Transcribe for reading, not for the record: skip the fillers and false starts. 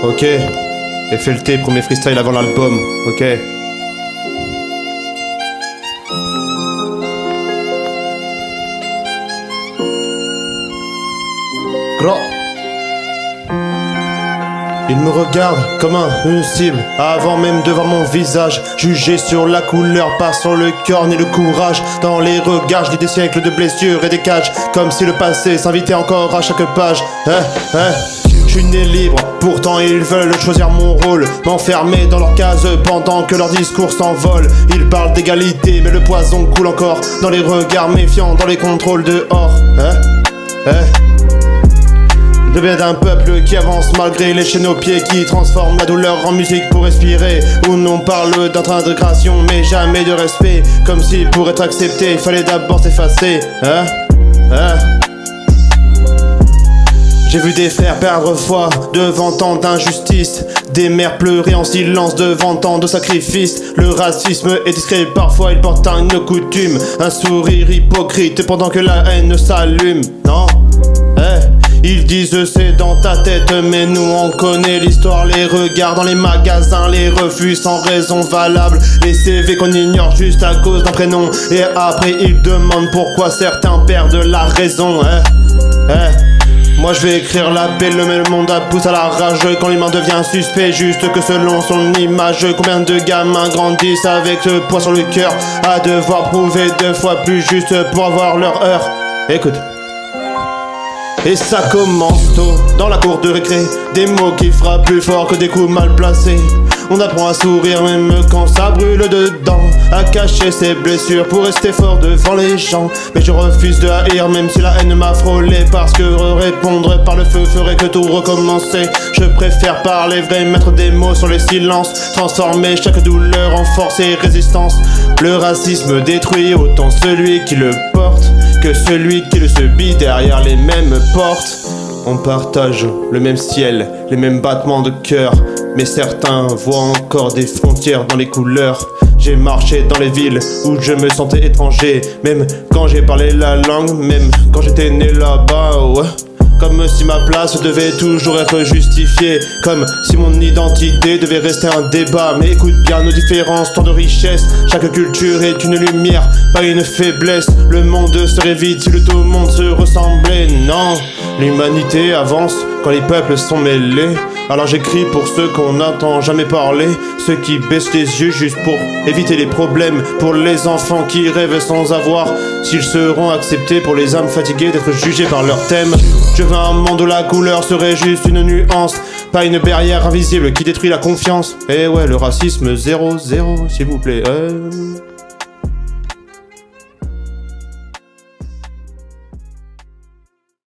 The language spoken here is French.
Ok. FLT, premier freestyle avant l'album. Ok. Gros. Il me regarde comme une cible, avant même de voir mon visage. Jugé sur la couleur, pas sur le cœur ni le courage. Dans les regards, je lis des siècles de blessures et des cages, comme si le passé s'invitait encore à chaque page. Je suis né libre, pourtant ils veulent choisir mon rôle. M'enfermer dans leur case pendant que leur discours s'envole. Ils parlent d'égalité, mais le poison coule encore dans les regards méfiants, dans les contrôles dehors. Je viens d'un peuple qui avance malgré les chaînes aux pieds, qui transforme la douleur en musique pour respirer. Où l'on parle d'intégration mais jamais de respect, comme si pour être accepté il fallait d'abord s'effacer. J'ai vu des frères perdre foi devant tant d'injustice, des mères pleurer en silence devant tant de sacrifices. Le racisme est discret, parfois il porte une coutume, un sourire hypocrite pendant que la haine s'allume. Non, ils disent c'est dans ta tête, mais nous on connaît l'histoire. Les regards dans les magasins, les refus sans raison valable, les CV qu'on ignore juste à cause d'un prénom. Et après ils demandent pourquoi certains perdent la raison. Moi je vais écrire l'appel, mais le monde pousse à la rage quand l'humain devient suspect, juste que selon son image. Combien de gamins grandissent avec ce poids sur le cœur, à devoir prouver 2 fois plus juste pour avoir leur heure. Écoute. Et ça commence tôt, dans la cour de récré, des mots qui frappent plus fort que des coups mal placés. On apprend à sourire même quand ça brûle dedans, à cacher ses blessures pour rester fort devant les gens. Mais je refuse de haïr même si la haine m'a frôlé, parce que répondre par le feu ferait que tout recommencer. Je préfère parler vrai, mettre des mots sur le silence, transformer chaque douleur en force et résistance. Le racisme détruit autant celui qui le porte que celui qui le subit derrière les mêmes portes. On partage le même ciel, les mêmes battements de cœur, mais certains voient encore des frontières dans les couleurs. J'ai marché dans les villes où je me sentais étranger, même quand j'ai parlé la langue, même quand j'étais né là-bas, ouais. Comme si ma place devait toujours être justifiée, comme si mon identité devait rester un débat. Mais écoute bien nos différences, tant de richesses. Chaque culture est une lumière, pas une faiblesse. Le monde serait vide si le tout monde se ressemblait. Non, l'humanité avance quand les peuples sont mêlés. Alors j'écris pour ceux qu'on n'entend jamais parler, ceux qui baissent les yeux juste pour éviter les problèmes, pour les enfants qui rêvent sans avoir s'ils seront acceptés, pour les âmes fatiguées d'être jugées par leur thème. Je veux un monde où la couleur serait juste une nuance, pas une barrière invisible qui détruit la confiance. Eh ouais, le racisme 0-0 s'il vous plaît.